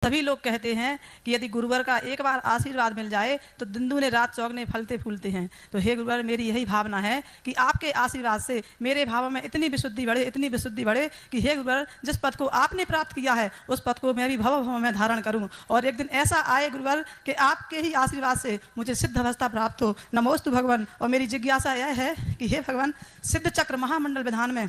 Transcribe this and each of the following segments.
सभी लोग कहते हैं कि यदि गुरुवर का एक बार आशीर्वाद मिल जाए तो दिन दूने रात चौगने फलते फूलते हैं। तो हे गुरुवर, मेरी यही भावना है कि आपके आशीर्वाद से मेरे भावों में इतनी विशुद्धि बढ़े, इतनी विशुद्धि बढ़े कि हे गुरुवर, जिस पद को आपने प्राप्त किया है उस पद को मैं भी भव भव में धारण करूं और एक दिन ऐसा आए गुरुवर कि आपके ही आशीर्वाद से मुझे सिद्ध अवस्था प्राप्त हो। नमोस्तु भगवान। और मेरी जिज्ञासा यह है कि हे भगवान, सिद्ध चक्र महामंडल विधान में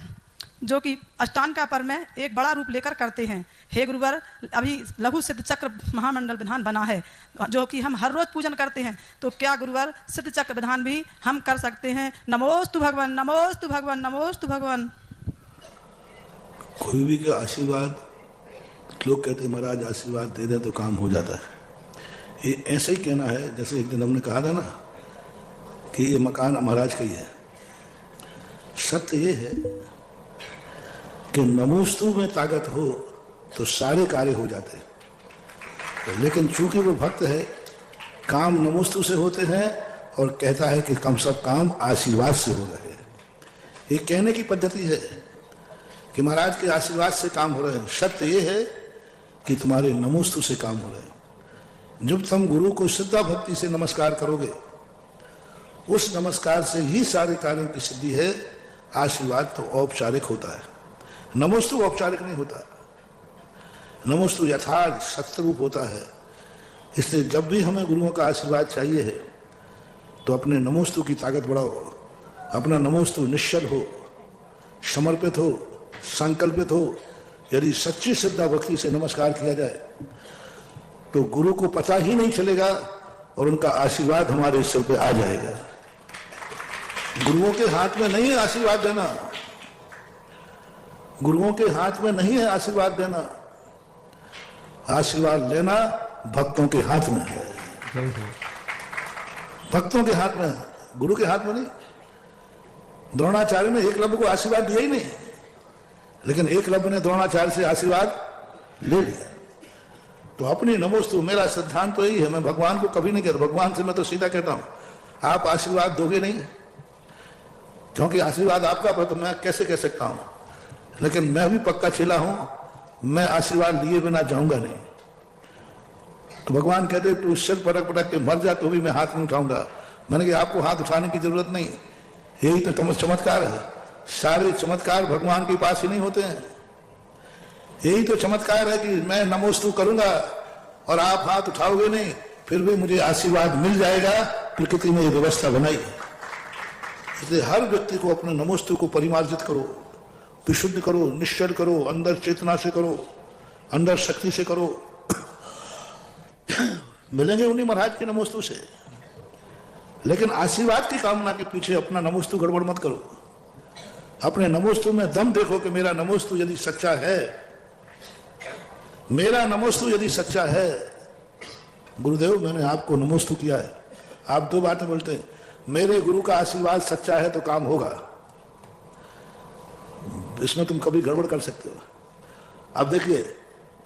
जो कि अष्टांग का पर में एक बड़ा रूप लेकर करते हैं, हे गुरुवर, अभी लघु सिद्ध चक्र महामंडल विधान बना है जो कि हम हर रोज पूजन करते हैं, तो क्या गुरुवर सिद्ध चक्र विधान भी हम कर सकते हैं? नमोस्तु भगवान, नमोस्तु भगवान, नमोस्तु भगवान। कोई भी का आशीर्वाद, लोग कहते हैं महाराज आशीर्वाद दे दे तो काम हो जाता है। ये ऐसे ही कहना है जैसे एक दिन हमने कहा था ना कि ये मकान महाराज का ही है। सत्य ये है कि नमोस्तु में ताकत हो तो सारे कार्य हो जाते हैं, लेकिन चूंकि वो भक्त है, काम नमोस्तु से होते हैं और कहता है कि कम सब काम आशीर्वाद से हो रहे हैं। ये कहने की पद्धति है कि महाराज के आशीर्वाद से काम हो रहे हैं। सत्य ये है कि तुम्हारे नमोस्तु से काम हो रहे हैं। जब तुम गुरु को श्रद्धा भक्ति से नमस्कार करोगे, उस नमस्कार से ही सारे कार्यों की सिद्धि है। आशीर्वाद तो औपचारिक होता है, नमोस्तु औपचारिक नहीं होता। नमोस्तु यथार्थ सत्य रूप होता है। इसलिए जब भी हमें गुरुओं का आशीर्वाद चाहिए है तो अपने नमोस्तु की ताकत बढ़ाओ। अपना नमोस्तु निश्चल हो, समर्पित हो, संकल्पित हो। यदि सच्ची श्रद्धा भक्ति से नमस्कार किया जाए तो गुरु को पता ही नहीं चलेगा और उनका आशीर्वाद हमारे सिर पे आ जाएगा। गुरुओं के हाथ में नहीं है आशीर्वाद देना, गुरुओं के हाथ में नहीं है आशीर्वाद देना। आशीर्वाद लेना भक्तों के हाथ में है, भक्तों के हाथ में है, गुरु के हाथ में नहीं। द्रोणाचार्य ने एकलव्य को आशीर्वाद दिया ही नहीं, लेकिन एकलव्य ने द्रोणाचार्य से आशीर्वाद ले लिया। तो अपनी नमोस्तु, मेरा सिद्धांत तो यही है, मैं भगवान को कभी नहीं कहता। भगवान से मैं तो सीधा कहता हूं आप आशीर्वाद दोगे नहीं, क्योंकि आशीर्वाद आपका पर तो मैं कैसे कह सकता हूं। लेकिन मैं भी पक्का चेला हूं, मैं आशीर्वाद लिए बिना जाऊंगा नहीं। तो भगवान कहते तू सिर पटक पटक के मर जा तो भी मैं हाथ नहीं उठाऊंगा। मैंने कहा आपको हाथ उठाने की जरूरत नहीं, यही तो चमत्कार है। सारे चमत्कार भगवान के पास ही नहीं होते हैं। यही तो चमत्कार है कि मैं नमोस्तु करूंगा और आप हाथ उठाओगे नहीं, फिर भी मुझे आशीर्वाद मिल जाएगा। प्रकृति में ये व्यवस्था बनाई है। इसलिए हर व्यक्ति को अपने नमोस्तु को परिमार्जित करो, विशुद्ध करो, निश्चल करो, अंदर चेतना से करो, अंदर शक्ति से करो। मिलेंगे उन्हीं महाराज के नमोस्तु से। लेकिन आशीर्वाद की कामना के पीछे अपना नमोस्तु गड़बड़ मत करो। अपने नमोस्तु में दम देखो कि मेरा नमोस्तु यदि सच्चा है, मेरा नमोस्तु यदि सच्चा है। गुरुदेव मैंने आपको नमोस्तु किया है, आप दो बातें बोलते हैं, मेरे गुरु का आशीर्वाद सच्चा है तो काम होगा। इसमें तुम कभी गड़बड़ कर सकते हो। अब देखिए,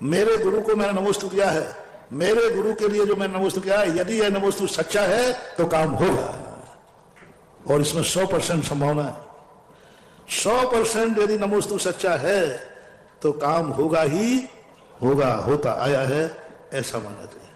मेरे गुरु को मैंने नमोस्तु किया है, मेरे गुरु के लिए जो मैंने नमोस्तु किया है, यदि यह नमोस्तु सच्चा है तो काम होगा। और इसमें 100% संभावना है। 100% यदि नमोस्तु सच्चा है तो काम होगा ही होगा, होता आया है, ऐसा मानना चाहिए।